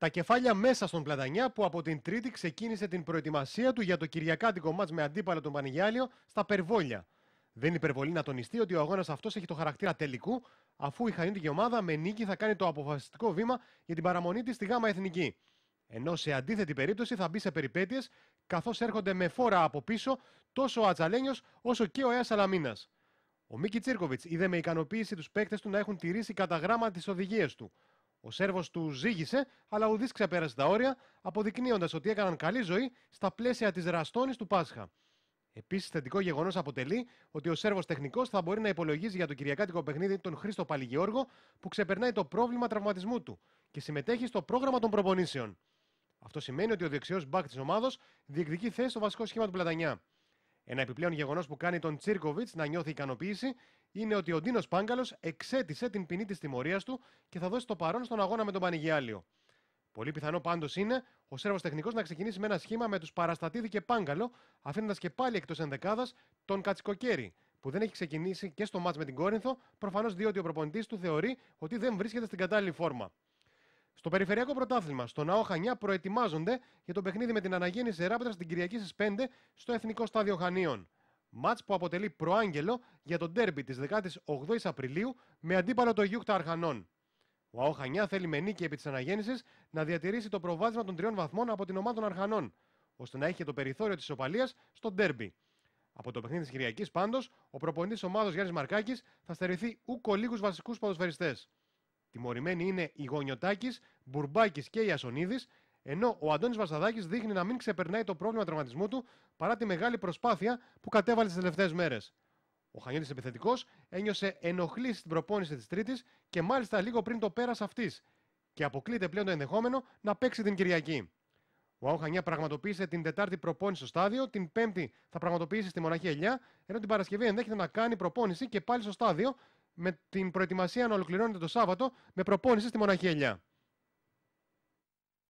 Τα κεφάλια μέσα στον Πλατανιά που από την Τρίτη ξεκίνησε την προετοιμασία του για το κυριακάτικο μάτς με αντίπαλο τον Πανηγιάλιο στα Περβόλια. Δεν είναι υπερβολή να τονιστεί ότι ο αγώνας αυτός έχει το χαρακτήρα τελικού, αφού η χανίτικη ομάδα με νίκη θα κάνει το αποφασιστικό βήμα για την παραμονή της στη ΓΑΜΑ Εθνική. Ενώ σε αντίθετη περίπτωση θα μπει σε περιπέτειες, καθώς έρχονται με φόρα από πίσω τόσο ο Ατζαλένιος όσο και ο Αίας Σαλαμίνας. Ο Μίκη Τσίρκοβιτς είδε με ικανοποίηση τους παίκτες του να έχουν τηρήσει κατά γράμμα τις οδηγίες του. Ο Σέρβος του ζήγησε, αλλά ουδής ξεπέρασε τα όρια, αποδεικνύοντας ότι έκαναν καλή ζωή στα πλαίσια της ραστόνης του Πάσχα. Επίσης, θετικό γεγονός αποτελεί ότι ο Σέρβος τεχνικός θα μπορεί να υπολογίζει για το κυριακάτικο παιχνίδι τον Χρήστο Παλιγιώργο, που ξεπερνάει το πρόβλημα τραυματισμού του και συμμετέχει στο πρόγραμμα των προπονήσεων. Αυτό σημαίνει ότι ο δεξιός μπακ της ομάδος διεκδικεί θέση στο βασικό σχήμα του Πλατανιά. Ένα επιπλέον γεγονός που κάνει τον Τσίρκοβιτς να νιώθει ικανοποίηση είναι ότι ο Ντίνος Πάγκαλος εξέτησε την ποινή της τιμωρίας του και θα δώσει το παρόν στον αγώνα με τον Πανηγιάλιο. Πολύ πιθανό πάντως είναι ο Σέρβος τεχνικός να ξεκινήσει με ένα σχήμα με τους Παραστατίδη και Πάγκαλο, αφήνοντας και πάλι εκτός ενδεκάδας τον Κατσικοκέρι, που δεν έχει ξεκινήσει και στο μάτς με την Κόρινθο, προφανώς διότι ο προπονητής του θεωρεί ότι δεν βρίσκεται στην κατάλληλη φόρμα. Στο Περιφερειακό Πρωτάθλημα, στον ΑΟ Χανιά προετοιμάζονται για το παιχνίδι με την Αναγέννηση Ράπτρας την Κυριακή στις 5 στο Εθνικό Στάδιο Χανίων. Μάτς που αποτελεί προάγγελο για το ντέρμπι της 18ης Απριλίου με αντίπαλο το Γιούχτα Αρχανών. Ο ΑΟ Χανιά θέλει με νίκη επί της Αναγέννησης να διατηρήσει το προβάδισμα των 3 βαθμών από την ομάδα των Αρχανών, ώστε να έχει το περιθώριο της ισοπαλίας στο ντέρμπι. Από το παιχνίδι της Κυριακής πάντως, ο προπονητής ομάδος Γιάννης Μαρκάκης θα στερηθεί ούκο λίγους βασικούς ποδοσφαιριστές. Τιμωρημένοι είναι οι Γονιωτάκης, Μπουρμπάκης και Ιασονίδης, ενώ ο Αντώνης Βασαδάκης δείχνει να μην ξεπερνάει το πρόβλημα τραυματισμού του παρά τη μεγάλη προσπάθεια που κατέβαλε τις τελευταίες μέρες. Ο Χανιώτης επιθετικός ένιωσε ενοχλήσεις στην προπόνηση της Τρίτης και μάλιστα λίγο πριν το πέρας αυτής, και αποκλείεται πλέον το ενδεχόμενο να παίξει την Κυριακή. Ο ΑΟ Χανιά πραγματοποίησε την Τετάρτη προπόνηση στο στάδιο, την Πέμπτη θα πραγματοποιήσει στη Μοναχή Ελιά, ενώ την Παρασκευή ενδέχεται να κάνει προπόνηση και πάλι στο στάδιο, με την προετοιμασία να ολοκληρώνεται το Σάββατο με προπόνηση στη Μοναχή Ελιά.